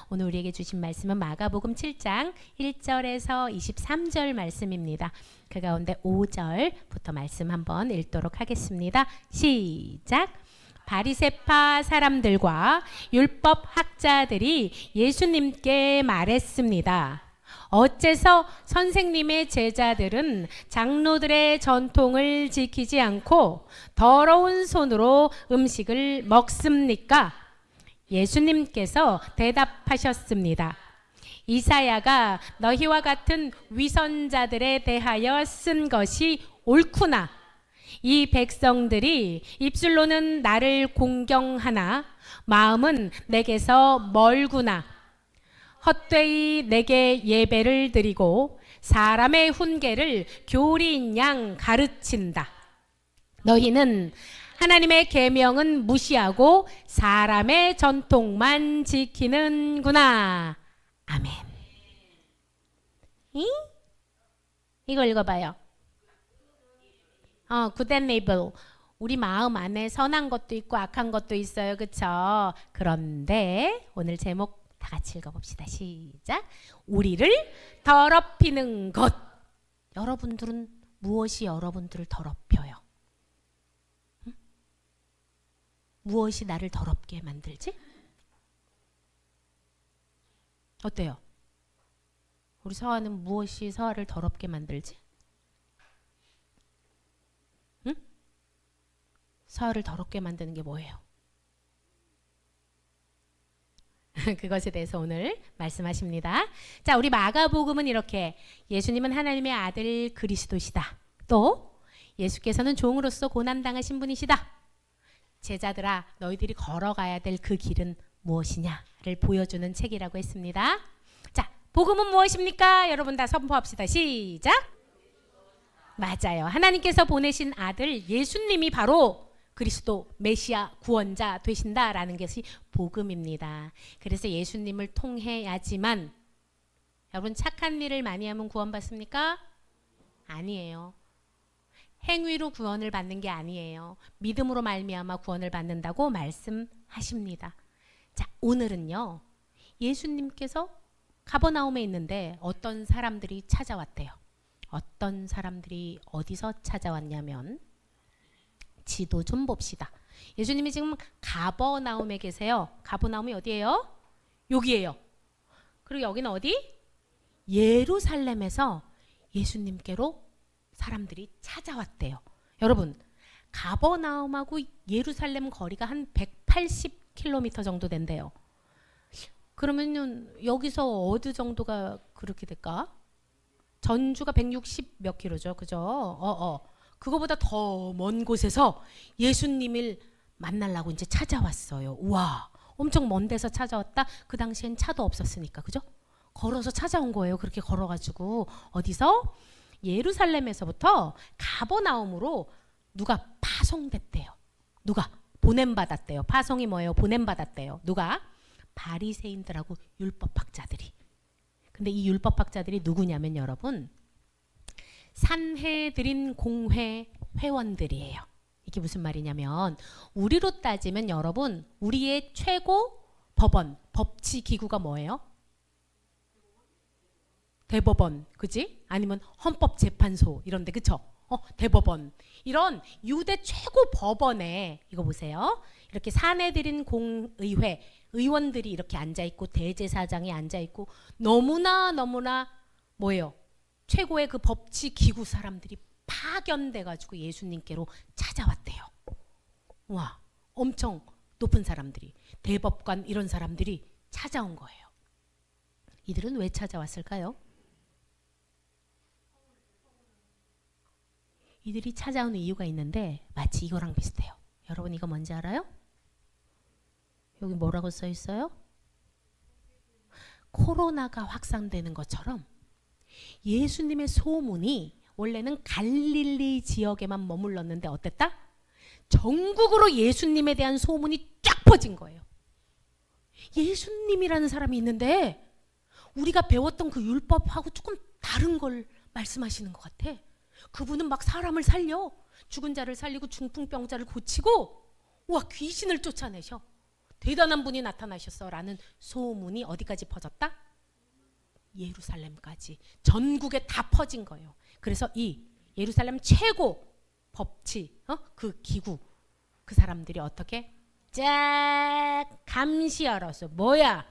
오늘 우리에게 주신 말씀은 마가복음 7장 1절에서 23절 말씀입니다. 그 가운데 5절부터 말씀 한번 읽도록 하겠습니다. 시작! 바리새파 사람들과 율법 학자들이 예수님께 말했습니다. 어째서 선생님의 제자들은 장로들의 전통을 지키지 않고 더러운 손으로 음식을 먹습니까? 예수님께서 대답하셨습니다. 이사야가 너희와 같은 위선자들에 대하여 쓴 것이 옳구나. 이 백성들이 입술로는 나를 공경하나 마음은 내게서 멀구나. 헛되이 내게 예배를 드리고 사람의 훈계를 교리인 양 가르친다. 너희는 하나님의 계명은 무시하고 사람의 전통만 지키는구나. 아멘. 이거 읽어봐요. 굿앤 이블. 우리 마음 안에 선한 것도 있고 악한 것도 있어요. 그쵸? 그런데 오늘 제목 다 같이 읽어봅시다. 시작. 우리를 더럽히는 것. 여러분들은 무엇이 여러분들을 더럽혀요? 응? 무엇이 나를 더럽게 만들지? 어때요? 우리 서아는 무엇이 서아를 더럽게 만들지? 응? 서아를 더럽게 만드는 게 뭐예요? 그것에 대해서 오늘 말씀하십니다. 자, 우리 마가복음은 이렇게 예수님은 하나님의 아들 그리스도시다. 또 예수께서는 종으로서 고난당하신 분이시다. 제자들아, 너희들이 걸어가야 될 그 길은 무엇이냐를 보여주는 책이라고 했습니다. 자, 복음은 무엇입니까? 여러분 다 선포합시다. 시작. 맞아요. 하나님께서 보내신 아들 예수님이 바로 그리스도 메시아 구원자 되신다라는 것이 복음입니다. 그래서 예수님을 통해야지만, 여러분 착한 일을 많이 하면 구원받습니까? 아니에요. 행위로 구원을 받는 게 아니에요. 믿음으로 말미암아 구원을 받는다고 말씀하십니다. 자, 오늘은요, 예수님께서 가버나움에 있는데 어떤 사람들이 찾아왔대요. 어떤 사람들이 어디서 찾아왔냐면, 지도 좀 봅시다. 예수님이 지금 가버나움에 계세요. 가버나움이 어디예요? 여기예요. 그리고 여기는 어디? 예루살렘에서 예수님께로 사람들이 찾아왔대요. 여러분, 가버나움하고 예루살렘 거리가 한 180km 정도 된대요. 그러면 여기서 어느 정도가 그렇게 될까? 전주가 160 몇 킬로죠. 그죠? 그거보다 더 먼 곳에서 예수님을 만나려고 이제 찾아왔어요. 우와, 엄청 먼 데서 찾아왔다. 그 당시엔 차도 없었으니까, 그죠? 걸어서 찾아온 거예요. 그렇게 걸어가지고 어디서? 예루살렘에서부터 가버나움으로 누가 파송됐대요. 누가? 보냄받았대요. 파송이 뭐예요? 보냄받았대요. 누가? 바리새인들하고 율법학자들이. 근데 이 율법학자들이 누구냐면 여러분, 산헤드린 공회 회원들이에요. 이게 무슨 말이냐면, 우리로 따지면 여러분, 우리의 최고 법원, 법치기구가 뭐예요? 대법원, 그지? 아니면 헌법재판소 이런데, 그쵸? 대법원. 이런 유대 최고 법원에, 이거 보세요. 이렇게 산헤드린 공의회 의원들이 이렇게 앉아있고, 대제사장이 앉아있고, 너무나 뭐예요? 최고의 그 법치기구 사람들이 파견돼가지고 예수님께로 찾아왔대요. 와, 엄청 높은 사람들이, 대법관 이런 사람들이 찾아온 거예요. 이들은 왜 찾아왔을까요? 이들이 찾아온 이유가 있는데 마치 이거랑 비슷해요. 여러분 이거 뭔지 알아요? 여기 뭐라고 써 있어요? 코로나가 확산되는 것처럼 예수님의 소문이 원래는 갈릴리 지역에만 머물렀는데 어땠다? 전국으로 예수님에 대한 소문이 쫙 퍼진 거예요. 예수님이라는 사람이 있는데 우리가 배웠던 그 율법하고 조금 다른 걸 말씀하시는 것 같아. 그분은 막 사람을 살려, 죽은 자를 살리고 중풍병자를 고치고, 와, 귀신을 쫓아내셔. 대단한 분이 나타나셨어라는 소문이 어디까지 퍼졌다? 예루살렘까지, 전국에 다 퍼진 거예요. 그래서 이 예루살렘 최고 법치, 그 기구, 그 사람들이 어떻게 쫙 감시하러서, 뭐야,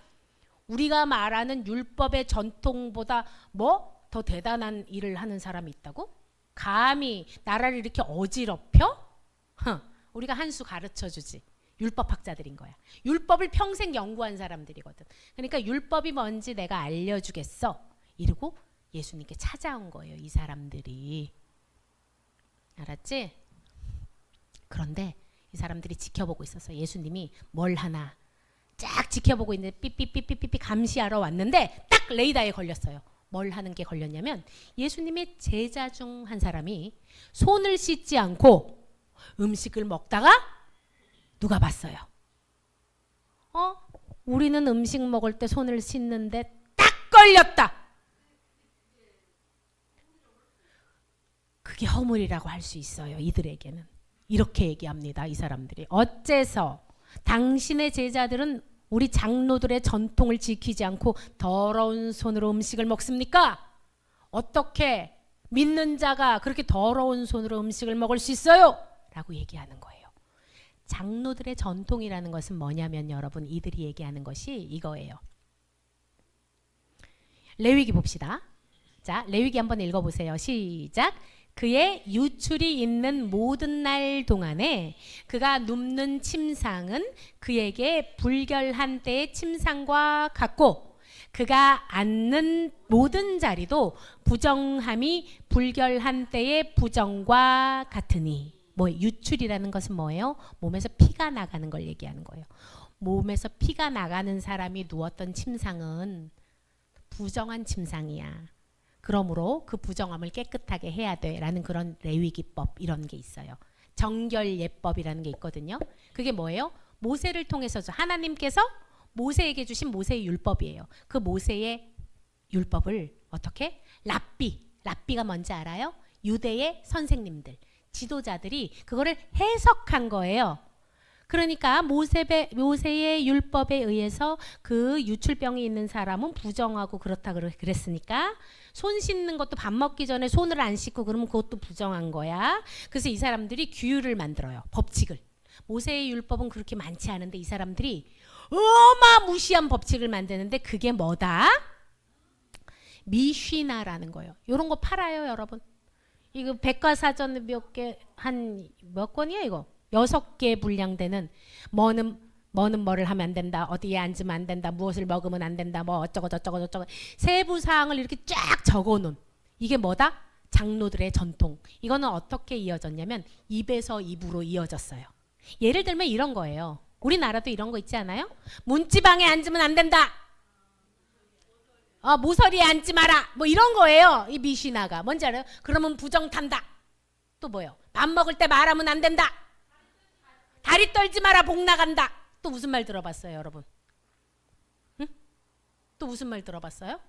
우리가 말하는 율법의 전통보다 뭐 더 대단한 일을 하는 사람이 있다고? 감히 나라를 이렇게 어지럽혀? 우리가 한 수 가르쳐 주지. 율법학자들인 거야. 율법을 평생 연구한 사람들이거든. 그러니까 율법이 뭔지 내가 알려주겠어. 이러고 예수님께 찾아온 거예요, 이 사람들이. 알았지? 그런데 이 사람들이 지켜보고 있었어. 예수님이 뭘 하나 쫙 지켜보고 있는데 삐삐삐삐삐 감시하러 왔는데 딱 레이더에 걸렸어요. 뭘 하는 게 걸렸냐면, 예수님의 제자 중 한 사람이 손을 씻지 않고 음식을 먹다가 누가 봤어요? 우리는 음식 먹을 때 손을 씻는데 딱 걸렸다. 그게 허물이라고 할 수 있어요. 이들에게는. 이렇게 얘기합니다. 이 사람들이. 어째서 당신의 제자들은 우리 장로들의 전통을 지키지 않고 더러운 손으로 음식을 먹습니까? 어떻게 믿는 자가 그렇게 더러운 손으로 음식을 먹을 수 있어요? 라고 얘기하는 거예요. 장로들의 전통이라는 것은 뭐냐면, 여러분, 이들이 얘기하는 것이 이거예요. 레위기 봅시다. 자, 레위기 한번 읽어보세요. 시작. 그의 유출이 있는 모든 날 동안에 그가 눕는 침상은 그에게 불결한 때의 침상과 같고, 그가 앉는 모든 자리도 부정함이 불결한 때의 부정과 같으니. 뭐 유출이라는 것은 뭐예요? 몸에서 피가 나가는 걸 얘기하는 거예요. 몸에서 피가 나가는 사람이 누웠던 침상은 부정한 침상이야. 그러므로 그 부정함을 깨끗하게 해야 돼라는 그런 레위기법, 이런 게 있어요. 정결예법이라는 게 있거든요. 그게 뭐예요? 모세를 통해서 하나님께서 모세에게 주신 모세의 율법이에요. 그 모세의 율법을 어떻게? 랍비가 뭔지 알아요? 유대의 선생님들, 지도자들이 그거를 해석한 거예요. 그러니까 모세의 율법에 의해서 그 유출병이 있는 사람은 부정하고 그렇다 그랬으니까, 손 씻는 것도 밥 먹기 전에 손을 안 씻고 그러면 그것도 부정한 거야. 그래서 이 사람들이 규율을 만들어요. 법칙을. 모세의 율법은 그렇게 많지 않은데 이 사람들이 어마무시한 법칙을 만드는데, 그게 뭐다? 미쉬나라는 거예요. 이런 거 팔아요, 여러분. 이거 백과사전 몇 권이야 이거? 6개 분량되는, 뭐는 뭐를 하면 안 된다, 어디에 앉으면 안 된다, 무엇을 먹으면 안 된다, 뭐 어쩌고 저쩌고 세부 사항을 이렇게 쫙 적어놓은, 이게 뭐다? 장로들의 전통. 이거는 어떻게 이어졌냐면 입에서 입으로 이어졌어요. 예를 들면 이런 거예요. 우리나라도 이런 거 있지 않아요? 문지방에 앉으면 안 된다, 모서리에 앉지 마라, 뭐 이런 거예요. 이 미시나가 뭔지 알아요? 그러면 부정 탄다. 또 뭐요? 밥 먹을 때 말하면 안 된다, 다리 떨지 마라, 복 나간다. 또 무슨 말 들어봤어요, 여러분? 응? 또 무슨 말 들어봤어요?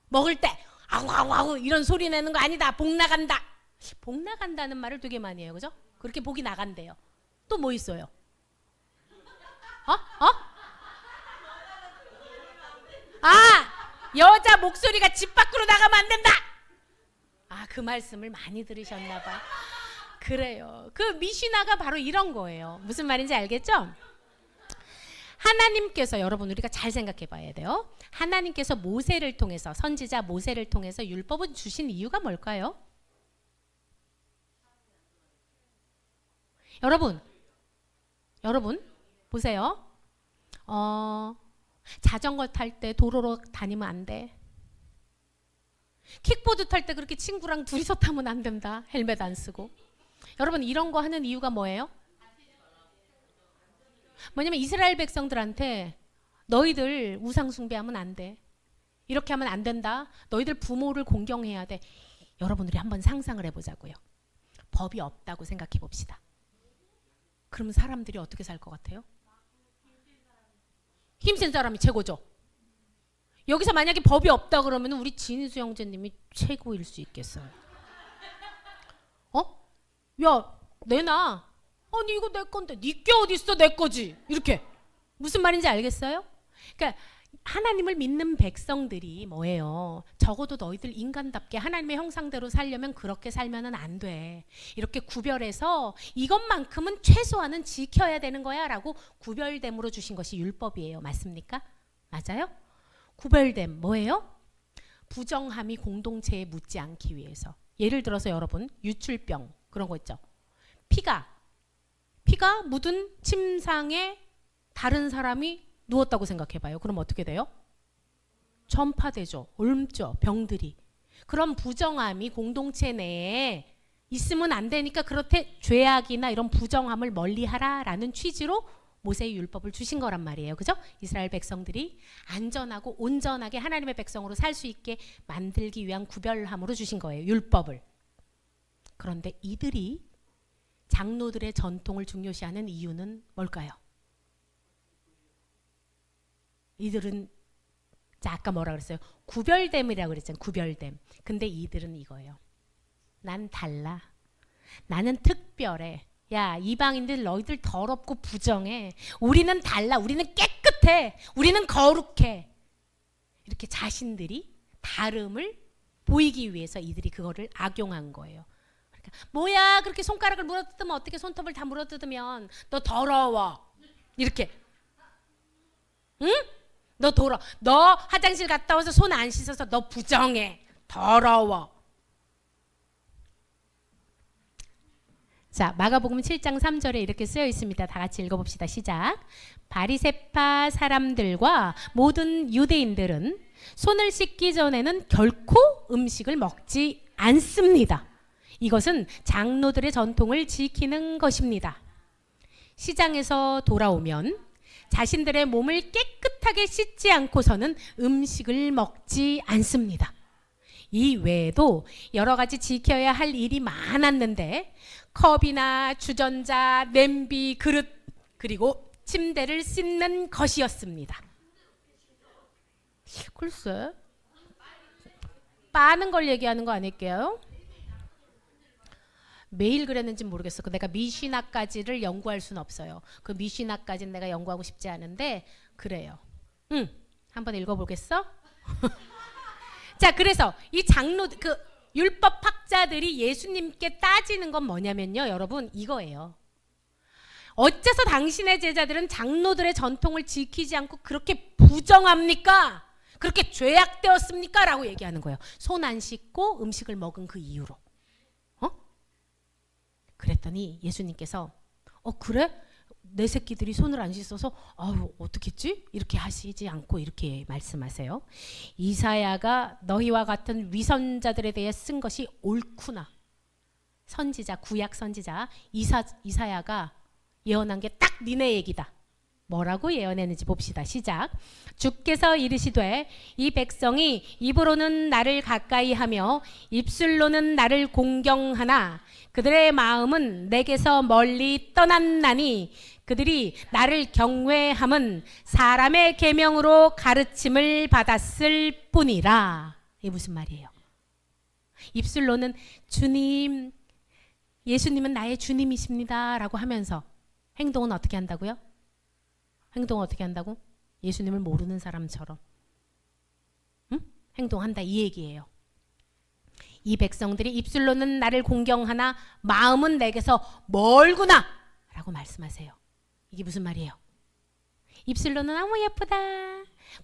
먹을 때 아우 이런 소리 내는 거 아니다, 복 나간다. 복 나간다는 말을 되게 많이 해요, 그죠? 그렇게 복이 나간대요. 또 뭐 있어요? 여자 목소리가 집 밖으로 나가면 안 된다. 그 말씀을 많이 들으셨나 봐. 그래요. 그 미시나가 바로 이런 거예요. 무슨 말인지 알겠죠? 하나님께서, 여러분 우리가 잘 생각해 봐야 돼요. 하나님께서 모세를 통해서, 선지자 모세를 통해서 율법을 주신 이유가 뭘까요? 여러분 보세요. 자전거 탈 때 도로로 다니면 안 돼. 킥보드 탈 때 그렇게 친구랑 둘이서 타면 안 된다, 헬멧 안 쓰고. 여러분 이런 거 하는 이유가 뭐예요? 뭐냐면 이스라엘 백성들한테 너희들 우상 숭배하면 안 돼, 이렇게 하면 안 된다, 너희들 부모를 공경해야 돼. 여러분들이 한번 상상을 해보자고요. 법이 없다고 생각해 봅시다. 그러면 사람들이 어떻게 살 것 같아요? 힘센 사람이 최고죠. 여기서 만약에 법이 없다 그러면 우리 진수 형제님이 최고일 수 있겠어요. 야, 내놔. 아니 이거 내 건데 니께 어딨어 내 거지. 이렇게. 무슨 말인지 알겠어요? 그러니까 하나님을 믿는 백성들이 뭐예요? 적어도 너희들 인간답게 하나님의 형상대로 살려면 그렇게 살면은 안 돼. 이렇게 구별해서 이것만큼은 최소한은 지켜야 되는 거야 라고 구별됨으로 주신 것이 율법이에요. 맞습니까? 맞아요? 구별됨 뭐예요? 부정함이 공동체에 묻지 않기 위해서. 예를 들어서 여러분 유출병 그런 거 있죠. 피가 묻은 침상에 다른 사람이 누웠다고 생각해봐요. 그럼 어떻게 돼요? 전파되죠. 옮죠. 병들이. 그런 부정함이 공동체 내에 있으면 안 되니까 그렇게 죄악이나 이런 부정함을 멀리하라라는 취지로 모세의 율법을 주신 거란 말이에요. 그죠? 이스라엘 백성들이 안전하고 온전하게 하나님의 백성으로 살 수 있게 만들기 위한 구별함으로 주신 거예요. 율법을. 그런데 이들이 장로들의 전통을 중요시하는 이유는 뭘까요? 이들은 자 아까 뭐라 그랬어요? 구별됨이라고 그랬잖아요. 구별됨. 근데 이들은 이거예요. 난 달라. 나는 특별해. 야 이방인들 너희들 더럽고 부정해. 우리는 달라. 우리는 깨끗해. 우리는 거룩해. 이렇게 자신들이 다름을 보이기 위해서 이들이 그거를 악용한 거예요. 그러니까 뭐야 그렇게 손가락을 물어뜯으면 어떻게 손톱을 다 물어뜯으면 너 더러워. 이렇게. 응? 너 화장실 갔다 와서 손 안 씻어서 너 부정해. 더러워. 자, 마가복음 7장 3절에 이렇게 쓰여 있습니다. 다 같이 읽어봅시다. 시작. 바리새파 사람들과 모든 유대인들은 손을 씻기 전에는 결코 음식을 먹지 않습니다. 이것은 장로들의 전통을 지키는 것입니다. 시장에서 돌아오면 자신들의 몸을 깨끗하게 씻지 않고서는 음식을 먹지 않습니다. 이 외에도 여러 가지 지켜야 할 일이 많았는데 컵이나 주전자, 냄비, 그릇 그리고 침대를 씻는 것이었습니다. 글쎄 빠는 걸 얘기하는 거 아닐게요? 매일 그랬는지 모르겠어. 내가 미시나까지를 연구할 수는 없어요. 그 미시나까지는 내가 연구하고 싶지 않은데 그래요. 한번 읽어보겠어? 자, 그래서 이 장로 그 율법 학자들이 예수님께 따지는 건 뭐냐면요, 여러분 이거예요. 어째서 당신의 제자들은 장로들의 전통을 지키지 않고 그렇게 부정합니까? 그렇게 죄악되었습니까? 라고 얘기하는 거예요. 손 안 씻고 음식을 먹은 그 이유로. 그랬더니 예수님께서 그래? 내 새끼들이 손을 안 씻어서 아유 어떻겠지? 이렇게 하시지 않고 이렇게 말씀하세요. 이사야가 너희와 같은 위선자들에 대해 쓴 것이 옳구나. 선지자, 구약 선지자 이사야가 예언한 게 딱 니네 얘기다. 뭐라고 예언했는지 봅시다. 시작. 주께서 이르시되 이 백성이 입으로는 나를 가까이 하며 입술로는 나를 공경하나 그들의 마음은 내게서 멀리 떠났나니 그들이 나를 경외함은 사람의 계명으로 가르침을 받았을 뿐이라. 이게 무슨 말이에요? 입술로는 주님, 예수님은 나의 주님이십니다 라고 하면서 행동은 어떻게 한다고요? 행동은 어떻게 한다고? 예수님을 모르는 사람처럼 행동한다 이 얘기예요. 이 백성들이 입술로는 나를 공경하나 마음은 내게서 멀구나 라고 말씀하세요. 이게 무슨 말이에요? 입술로는 너무 예쁘다.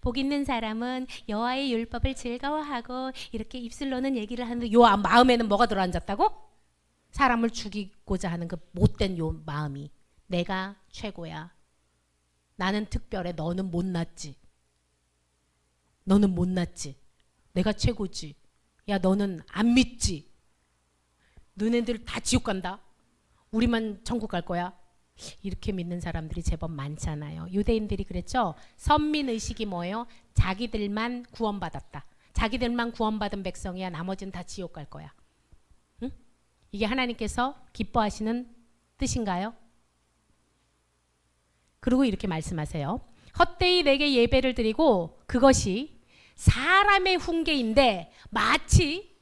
복 있는 사람은 여호와의 율법을 즐거워하고 이렇게 입술로는 얘기를 하는데 요 마음에는 뭐가 들어앉았다고? 사람을 죽이고자 하는 그 못된 요 마음이 내가 최고야. 나는 특별해. 너는 못났지. 너는 못났지. 내가 최고지. 야 너는 안 믿지. 너네들 다 지옥 간다. 우리만 천국 갈 거야. 이렇게 믿는 사람들이 제법 많잖아요. 유대인들이 그랬죠. 선민의식이 뭐예요? 자기들만 구원받았다. 자기들만 구원받은 백성이야. 나머지는 다 지옥 갈 거야. 응? 이게 하나님께서 기뻐하시는 뜻인가요? 그리고 이렇게 말씀하세요. 헛되이 내게 예배를 드리고 그것이 사람의 훈계인데 마치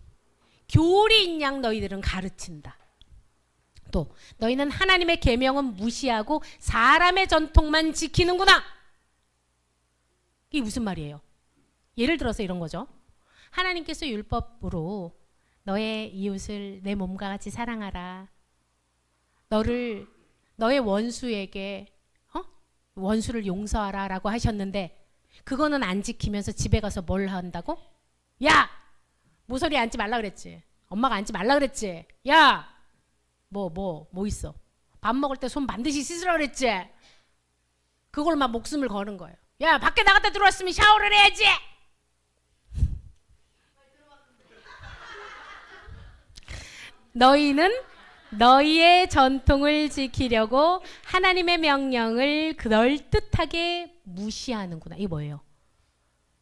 교리인 양 너희들은 가르친다. 또 너희는 하나님의 계명은 무시하고 사람의 전통만 지키는구나. 이게 무슨 말이에요? 예를 들어서 이런 거죠. 하나님께서 율법으로 너의 이웃을 내 몸과 같이 사랑하라. 너의 원수에게 원수를 용서하라 라고 하셨는데 그거는 안 지키면서 집에 가서 뭘 한다고? 야! 모서리 앉지 말라 그랬지. 엄마가 앉지 말라 그랬지. 야! 뭐 있어? 밥 먹을 때 손 반드시 씻으라 그랬지. 그걸 막 목숨을 거는 거예요. 야, 밖에 나갔다 들어왔으면 샤워를 해야지. 너희는 너희의 전통을 지키려고 하나님의 명령을 그럴듯하게 무시하는구나. 이게 뭐예요?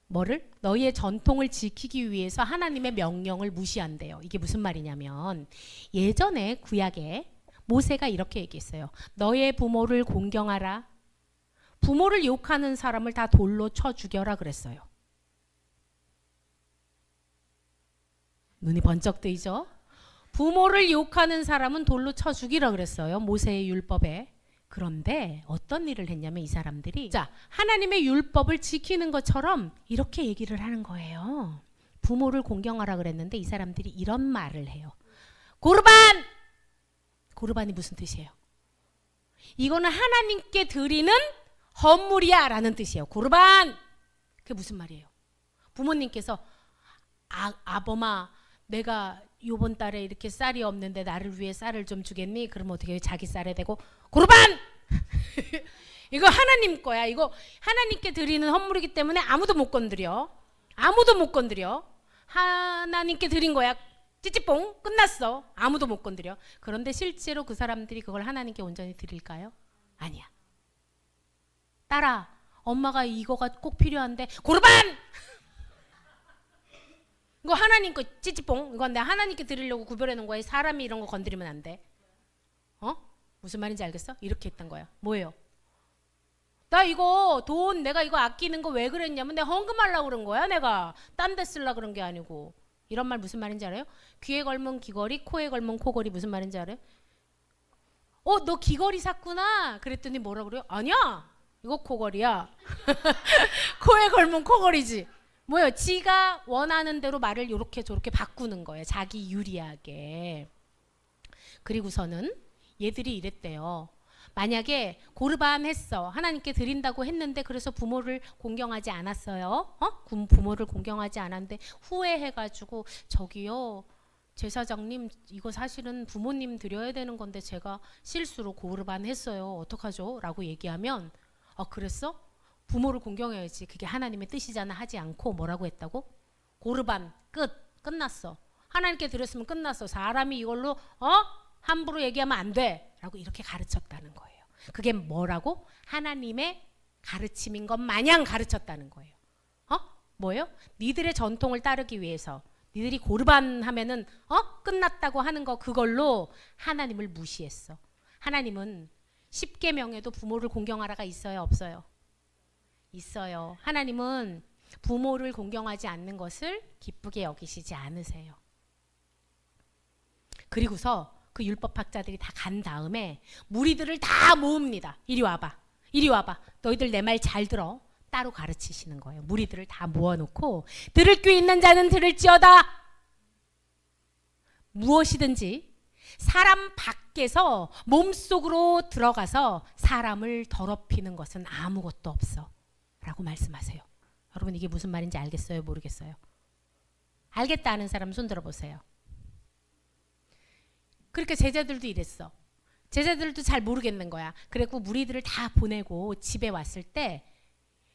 뭐를? 너희의 전통을 지키기 위해서 하나님의 명령을 무시한대요. 이게 무슨 말이냐면 예전에 구약에 모세가 이렇게 얘기했어요. 너의 부모를 공경하라. 부모를 욕하는 사람을 다 돌로 쳐 죽여라 그랬어요. 눈이 번쩍 뜨이죠? 부모를 욕하는 사람은 돌로 쳐 죽이라 그랬어요. 모세의 율법에. 그런데 어떤 일을 했냐면 이 사람들이 하나님의 율법을 지키는 것처럼 이렇게 얘기를 하는 거예요. 부모를 공경하라 그랬는데 이 사람들이 이런 말을 해요. 고르반! 고르반이 무슨 뜻이에요? 이거는 하나님께 드리는 헌물이야 라는 뜻이에요. 고르반! 그게 무슨 말이에요? 부모님께서 아범아 내가 요번 달에 이렇게 쌀이 없는데 나를 위해 쌀을 좀 주겠니? 그러면 어떻게 자기 쌀에 대고 고르반! 이거 하나님 거야. 이거 하나님께 드리는 헌물이기 때문에 아무도 못 건드려. 아무도 못 건드려. 하나님께 드린 거야. 찌찌뽕 끝났어. 아무도 못 건드려. 그런데 실제로 그 사람들이 그걸 하나님께 온전히 드릴까요? 아니야. 딸아, 엄마가 이거가 꼭 필요한데 고르반! 이거 하나님 거 찌찌뽕. 이건 내가 하나님께 드리려고 구별해 놓은 거야. 사람이 이런 거 건드리면 안 돼. 무슨 말인지 알겠어? 이렇게 했던 거야. 뭐예요? 나 이거 돈 내가 이거 아끼는 거 왜 그랬냐면 내가 헌금하려고 그런 거야. 내가 딴 데 쓰려고 그런 게 아니고. 이런 말 무슨 말인지 알아요? 귀에 걸면 귀걸이, 코에 걸면 코걸이. 무슨 말인지 알아요? 너 귀걸이 샀구나. 그랬더니 뭐라 그래요? 아니야. 이거 코걸이야. 코에 걸면 코걸이지. 뭐예요? 지가 원하는 대로 말을 요렇게 저렇게 바꾸는 거예요. 자기 유리하게. 그리고서는 얘들이 이랬대요. 만약에 고르반 했어. 하나님께 드린다고 했는데 그래서 부모를 공경하지 않았어요. 부모를 공경하지 않았는데 후회해가지고 저기요 제사장님 이거 사실은 부모님 드려야 되는 건데 제가 실수로 고르반 했어요. 어떡하죠? 라고 얘기하면 그랬어? 부모를 공경해야지. 그게 하나님의 뜻이잖아 하지 않고 뭐라고 했다고? 고르반 끝났어. 하나님께 드렸으면 끝났어. 사람이 이걸로 함부로 얘기하면 안 돼 라고 이렇게 가르쳤다는 거예요. 그게 뭐라고? 하나님의 가르침인 것 마냥 가르쳤다는 거예요. 뭐예요? 니들의 전통을 따르기 위해서 니들이 고르반 하면은 끝났다고 하는 거 그걸로 하나님을 무시했어. 하나님은 십계명에도 부모를 공경하라가 있어요? 없어요? 있어요. 하나님은 부모를 공경하지 않는 것을 기쁘게 여기시지 않으세요. 그리고서 그 율법학자들이 다 간 다음에 무리들을 다 모읍니다. 이리 와봐. 이리 와봐. 너희들 내 말 잘 들어. 따로 가르치시는 거예요. 무리들을 다 모아놓고 들을 귀 있는 자는 들을지어다. 무엇이든지 사람 밖에서 몸속으로 들어가서 사람을 더럽히는 것은 아무것도 없어 라고 말씀하세요. 여러분 이게 무슨 말인지 알겠어요? 모르겠어요? 알겠다 하는 사람 손 들어보세요. 그렇게 제자들도 이랬어. 제자들도 잘 모르겠는 거야. 그래고 무리들을 다 보내고 집에 왔을 때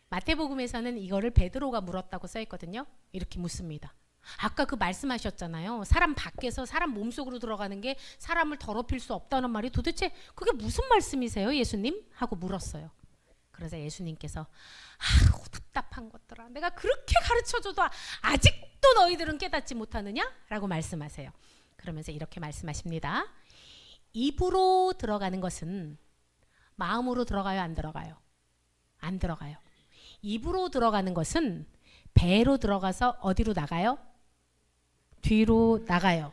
마태복음에서는 이거를 베드로가 물었다고 써 있거든요. 이렇게 묻습니다. 아까 그 말씀하셨잖아요. 사람 밖에서 사람 몸속으로 들어가는 게 사람을 더럽힐 수 없다는 말이 도대체 그게 무슨 말씀이세요 예수님? 하고 물었어요. 그러자 예수님께서 답답한 것들아 내가 그렇게 가르쳐줘도 아직도 너희들은 깨닫지 못하느냐? 라고 말씀하세요. 그러면서 이렇게 말씀하십니다. 입으로 들어가는 것은 마음으로 들어가요? 안 들어가요? 안 들어가요. 입으로 들어가는 것은 배로 들어가서 어디로 나가요? 뒤로 나가요.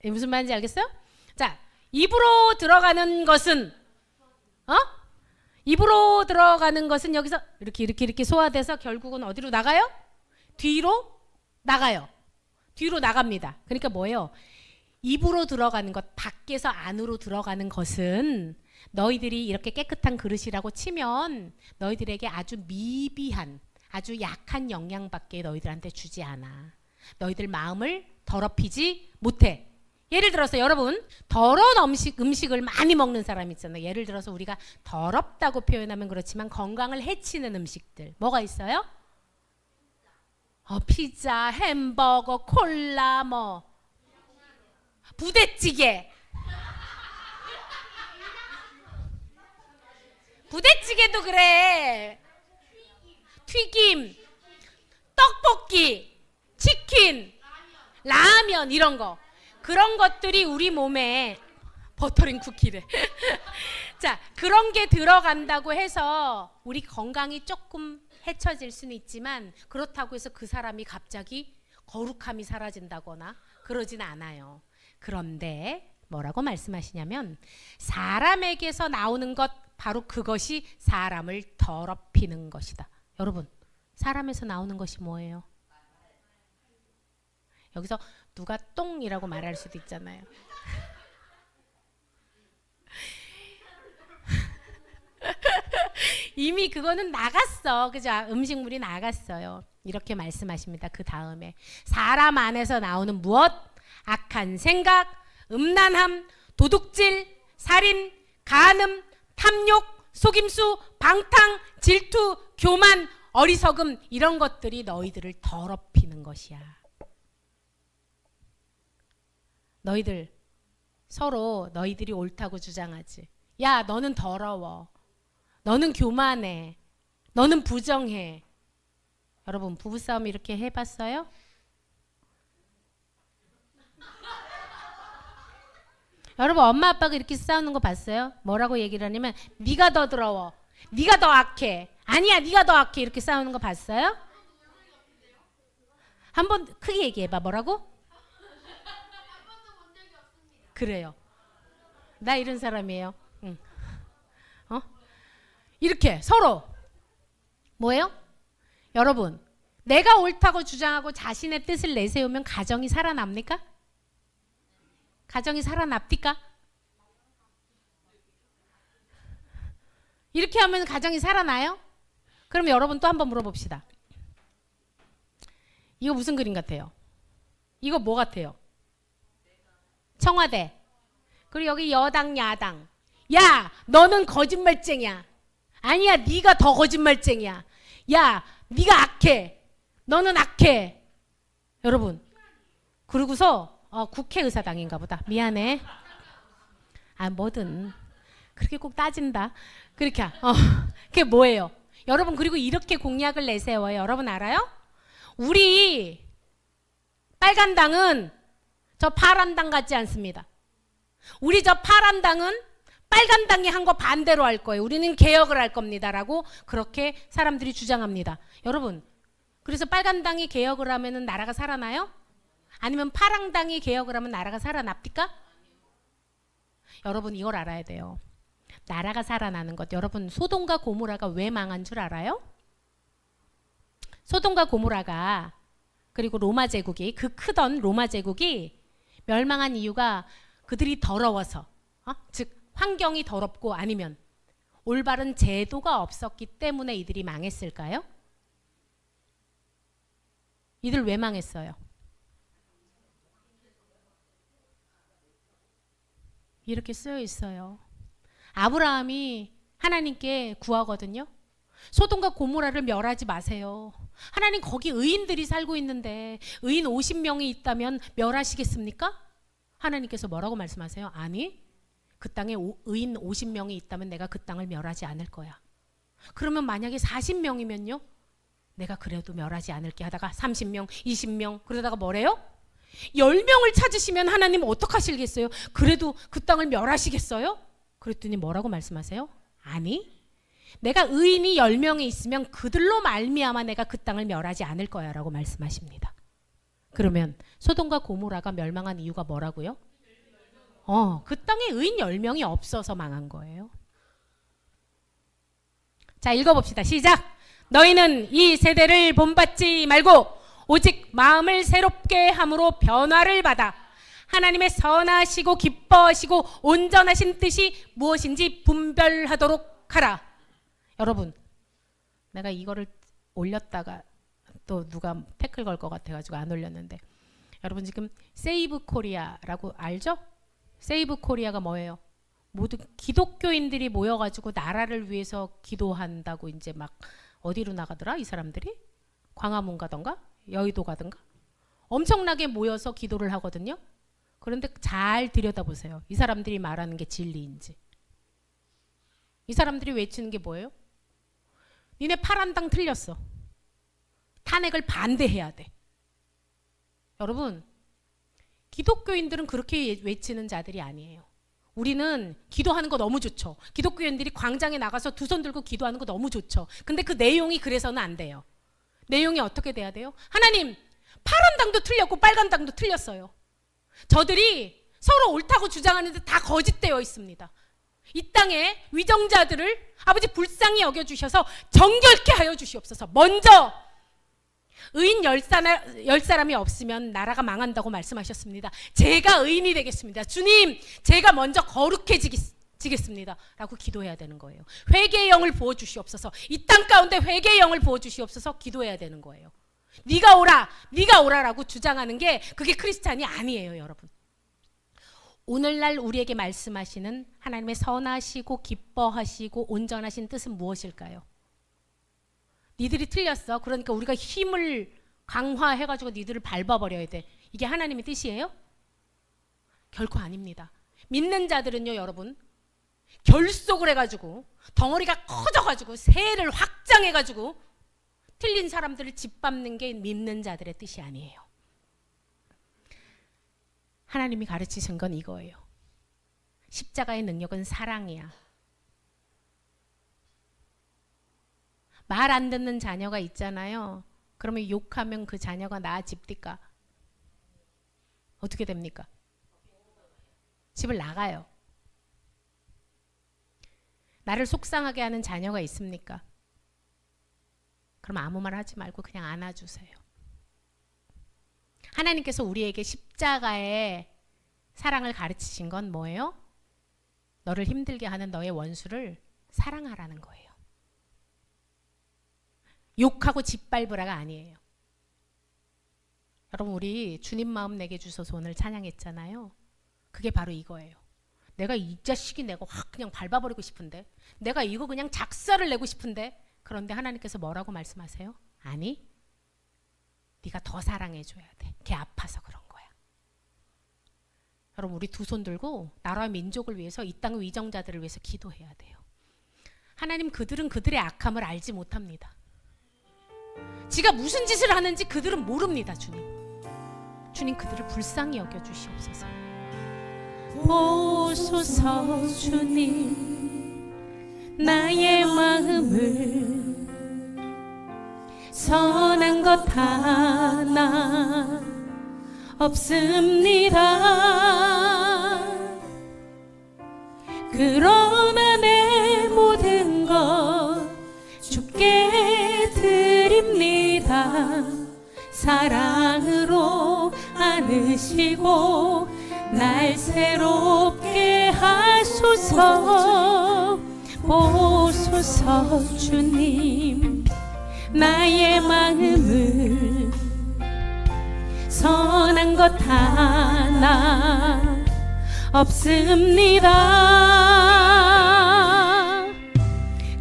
무슨 말인지 알겠어요? 자, 입으로 들어가는 것은 입으로 들어가는 것은 여기서 이렇게 소화돼서 결국은 어디로 나가요? 뒤로 나가요. 뒤로 나갑니다. 그러니까 뭐예요? 입으로 들어가는 것, 밖에서 안으로 들어가는 것은 너희들이 이렇게 깨끗한 그릇이라고 치면 너희들에게 아주 미비한, 아주 약한 영양밖에 너희들한테 주지 않아. 너희들 마음을 더럽히지 못해. 예를 들어서 여러분, 더러운 음식을 많이 먹는 사람 있잖아요. 예를 들어서 우리가 더럽다고 표현하면 그렇지만 건강을 해치는 음식들 뭐가 있어요? 피자, 햄버거, 콜라, 부대찌개. 부대찌개도 그래. 튀김, 떡볶이, 치킨, 라면 이런 거. 그런 것들이 우리 몸에 버터링 쿠키래. 자, 그런 게 들어간다고 해서 우리 건강이 조금 해쳐질 수는 있지만 그렇다고 해서 그 사람이 갑자기 거룩함이 사라진다거나 그러진 않아요. 그런데 뭐라고 말씀하시냐면 사람에게서 나오는 것 바로 그것이 사람을 더럽히는 것이다. 여러분, 사람에서 나오는 것이 뭐예요? 여기서 누가 똥이라고 말할 수도 있잖아요. 이미 그거는 나갔어. 그죠? 음식물이 나갔어요. 이렇게 말씀하십니다. 그 다음에 사람 안에서 나오는 무엇? 악한 생각, 음란함, 도둑질, 살인, 간음, 탐욕, 속임수, 방탕, 질투, 교만, 어리석음 이런 것들이 너희들을 더럽히는 것이야. 너희들 서로 너희들이 옳다고 주장하지. 야, 너는 더러워. 너는 교만해. 너는 부정해. 여러분, 부부싸움 이렇게 해봤어요? 여러분, 엄마 아빠가 이렇게 싸우는 거 봤어요? 뭐라고 얘기를 하냐면 네가 더 더러워. 네가 더 악해. 아니야, 네가 더 악해. 이렇게 싸우는 거 봤어요? 한번 크게 얘기해봐. 뭐라고? 그래요. 나 이런 사람이에요. 응. 이렇게 서로 뭐예요? 여러분, 내가 옳다고 주장하고 자신의 뜻을 내세우면 가정이 살아납니까? 가정이 살아납니까? 이렇게 하면 가정이 살아나요? 그럼 여러분 또 한번 물어봅시다. 이거 무슨 그림 같아요? 이거 뭐 같아요? 청와대. 그리고 여기 여당 야당. 야, 너는 거짓말쟁이야. 아니야, 네가 더 거짓말쟁이야. 야, 네가 악해. 너는 악해. 여러분, 그러고서 국회의사당인가 보다. 미안해. 뭐든 그렇게 꼭 따진다. 그렇게 그게 뭐예요? 여러분, 그리고 이렇게 공약을 내세워요. 여러분 알아요? 우리 빨간 당은 저 파란 당 같지 않습니다. 우리 저 파란 당은 빨간 당이 한 거 반대로 할 거예요. 우리는 개혁을 할 겁니다라고 그렇게 사람들이 주장합니다. 여러분, 그래서 빨간 당이 개혁을 하면은 나라가 살아나요? 아니면 파란 당이 개혁을 하면 나라가 살아납니까? 여러분, 이걸 알아야 돼요. 나라가 살아나는 것. 여러분, 소돔과 고모라가 왜 망한 줄 알아요? 소돔과 고모라가, 그리고 로마 제국이, 그 크던 로마 제국이 멸망한 이유가 그들이 더러워서, 즉 환경이 더럽고 아니면 올바른 제도가 없었기 때문에 이들이 망했을까요? 이들 왜 망했어요? 이렇게 쓰여 있어요. 아브라함이 하나님께 구하거든요. 소돔과 고모라를 멸하지 마세요. 하나님, 거기 의인들이 살고 있는데 의인 50명이 있다면 멸하시겠습니까? 하나님께서 뭐라고 말씀하세요? 아니, 그 땅에 의인 50명이 있다면 내가 그 땅을 멸하지 않을 거야. 그러면 만약에 40명이면요? 내가 그래도 멸하지 않을게 하다가 30명, 20명 그러다가 뭐래요? 10명을 찾으시면 하나님 어떡하시겠어요? 그래도 그 땅을 멸하시겠어요? 그랬더니 뭐라고 말씀하세요? 아니, 내가 의인이 10명이 있으면 그들로 말미암아 내가 그 땅을 멸하지 않을 거야 라고 말씀하십니다. 그러면 소돔과 고모라가 멸망한 이유가 뭐라고요? 그 땅에 의인 10명이 없어서 망한 거예요. 자, 읽어봅시다. 시작. 너희는 이 세대를 본받지 말고 오직 마음을 새롭게 함으로 변화를 받아 하나님의 선하시고 기뻐하시고 온전하신 뜻이 무엇인지 분별하도록 하라. 여러분, 내가 이거를 올렸다가 또 누가 태클 걸 것 같아가지고 안 올렸는데, 여러분 지금 세이브 코리아라고 알죠? 세이브 코리아가 뭐예요? 모두 기독교인들이 모여가지고 나라를 위해서 기도한다고 이제 막 어디로 나가더라? 이 사람들이? 광화문 가던가? 여의도 가던가? 엄청나게 모여서 기도를 하거든요. 그런데 잘 들여다보세요. 이 사람들이 말하는 게 진리인지. 이 사람들이 외치는 게 뭐예요? 니네 파란당 틀렸어. 탄핵을 반대해야 돼. 여러분, 기독교인들은 그렇게 외치는 자들이 아니에요. 우리는 기도하는 거 너무 좋죠. 기독교인들이 광장에 나가서 두 손 들고 기도하는 거 너무 좋죠. 근데 그 내용이 그래서는 안 돼요. 내용이 어떻게 돼야 돼요? 하나님, 파란 당도 틀렸고 빨간 당도 틀렸어요. 저들이 서로 옳다고 주장하는데 다 거짓되어 있습니다. 이 땅에 위정자들을 아버지 불쌍히 여겨주셔서 정결케 하여 주시옵소서. 먼저 의인 10사람이 없으면 나라가 망한다고 말씀하셨습니다. 제가 의인이 되겠습니다. 주님, 제가 먼저 거룩해지겠습니다 라고 기도해야 되는 거예요. 회개의 영을 부어주시옵소서. 이 땅 가운데 회개의 영을 부어주시옵소서 기도해야 되는 거예요. 네가 오라, 네가 오라라고 주장하는 게 그게 크리스찬이 아니에요. 여러분, 오늘날 우리에게 말씀하시는 하나님의 선하시고 기뻐하시고 온전하신 뜻은 무엇일까요? 니들이 틀렸어. 그러니까 우리가 힘을 강화해가지고 니들을 밟아버려야 돼. 이게 하나님의 뜻이에요? 결코 아닙니다. 믿는 자들은요, 여러분, 결속을 해가지고 덩어리가 커져가지고 세를 확장해가지고 틀린 사람들을 짓밟는 게 믿는 자들의 뜻이 아니에요. 하나님이 가르치신 건 이거예요. 십자가의 능력은 사랑이야. 말 안 듣는 자녀가 있잖아요. 그러면 욕하면 그 자녀가 나아집니까? 어떻게 됩니까? 집을 나가요. 나를 속상하게 하는 자녀가 있습니까? 그럼 아무 말 하지 말고 그냥 안아주세요. 하나님께서 우리에게 십자가의 사랑을 가르치신 건 뭐예요? 너를 힘들게 하는 너의 원수를 사랑하라는 거예요. 욕하고 짓밟으라가 아니에요. 여러분, 우리 주님 마음 내게 주셔서 오늘 찬양했잖아요. 그게 바로 이거예요. 내가 이 자식이 내가 확 그냥 밟아버리고 싶은데, 내가 이거 그냥 작사를 내고 싶은데, 그런데 하나님께서 뭐라고 말씀하세요? 아니, 네가 더 사랑해줘야 돼. 걔 아파서 그런 거야. 여러분, 우리 두 손 들고 나라와 민족을 위해서, 이 땅의 위정자들을 위해서 기도해야 돼요. 하나님, 그들은 그들의 악함을 알지 못합니다. 지가 무슨 짓을 하는지 그들은 모릅니다. 주님 그들을 불쌍히 여겨주시옵소서. 보소서 주님, 나의 마음을 선한 것 하나 없습니다. 그러나 내 모든 것 주께 드립니다. 사랑으로 안으시고 날 새롭게 하소서. 보소서 주님, 나의 마음을 선한 것 하나 없습니다.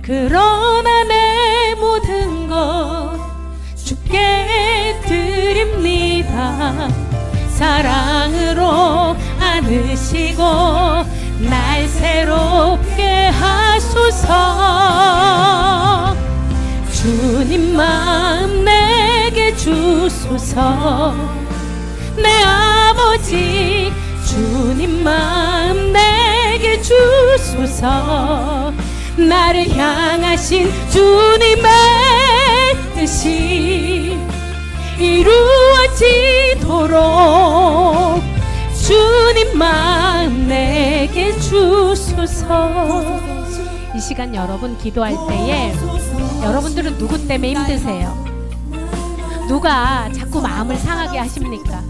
그러나 내 모든 것 주께 드립니다. 사랑으로 안으시고 날 새롭게 하소서. 주님 마음 내게 주소서. 내 아버지, 주님 마음 내게 주소서. 나를 향하신 주님의 뜻이 이루어지도록 주님 마음 주소서. 이 시간 여러분 기도할 때에 여러분들은 누구 때문에 힘드세요? 누가 자꾸 마음을 상하게 하십니까?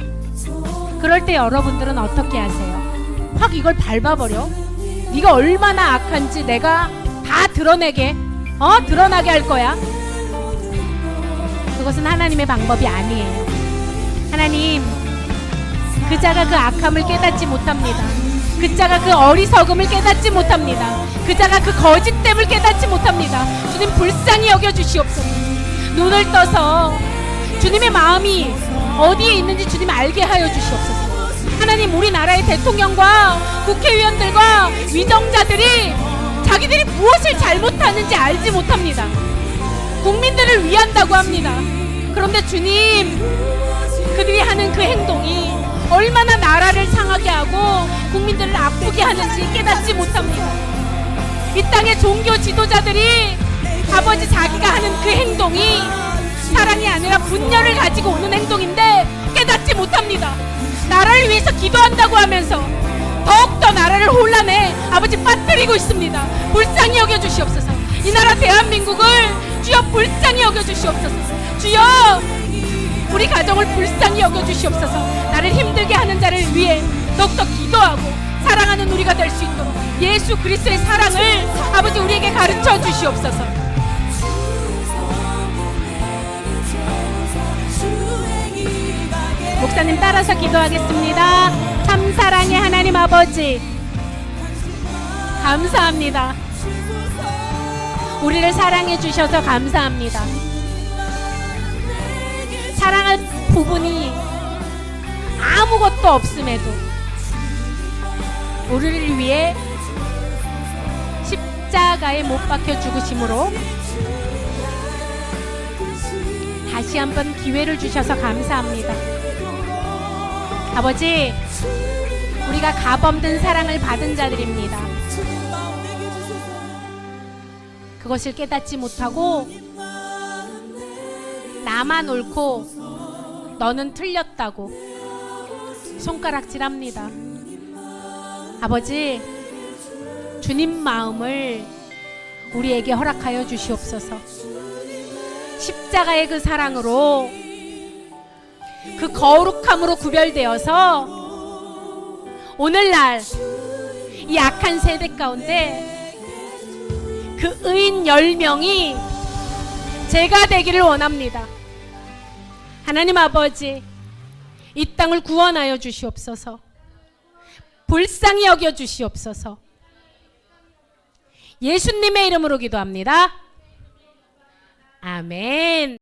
그럴 때 여러분들은 어떻게 하세요? 확 이걸 밟아버려? 네가 얼마나 악한지 내가 다 드러나게 할 거야. 그것은 하나님의 방법이 아니에요. 하나님, 그 자가 그 악함을 깨닫지 못합니다. 그 자가 그 어리석음을 깨닫지 못합니다. 그 자가 그 거짓됨을 깨닫지 못합니다. 주님 불쌍히 여겨주시옵소서. 눈을 떠서 주님의 마음이 어디에 있는지 주님 알게 하여 주시옵소서. 하나님, 우리나라의 대통령과 국회의원들과 위정자들이 자기들이 무엇을 잘못하는지 알지 못합니다. 국민들을 위한다고 합니다. 그런데 주님, 그들이 하는 그 행동이 얼마나 나라를 상하게 하고 국민들을 아프게 하는지 깨닫지 못합니다. 이 땅의 종교 지도자들이 아버지 자기가 하는 그 행동이 사랑이 아니라 분열을 가지고 오는 행동인데 깨닫지 못합니다. 나라를 위해서 기도한다고 하면서 더욱더 나라를 혼란에 아버지 빠뜨리고 있습니다. 불쌍히 여겨주시옵소서. 이 나라 대한민국을 주여 불쌍히 여겨주시옵소서. 주여 우리 가정을 불쌍히 여겨주시옵소서. 나를 힘들게 하는 자를 위해 더욱더 기도하고 사랑하는 우리가 될 수 있도록 예수 그리스도의 사랑을 아버지 우리에게 가르쳐 주시옵소서. 목사님 따라서 기도하겠습니다. 참 사랑의 하나님 아버지, 감사합니다. 우리를 사랑해 주셔서 감사합니다. 사랑할 부분이 아무것도 없음에도 우리를 위해 십자가에 못 박혀 죽으심으로 다시 한번 기회를 주셔서 감사합니다. 아버지, 우리가 가범든 사랑을 받은 자들입니다. 그것을 깨닫지 못하고 나만 옳고 너는 틀렸다고 손가락질합니다. 아버지, 주님 마음을 우리에게 허락하여 주시옵소서. 십자가의 그 사랑으로, 그 거룩함으로 구별되어서 오늘날 이 악한 세대 가운데 그 의인 10명이 제가 되기를 원합니다. 하나님 아버지, 이 땅을 구원하여 주시옵소서. 불쌍히 여겨 주시옵소서. 예수님의 이름으로 기도합니다. 아멘.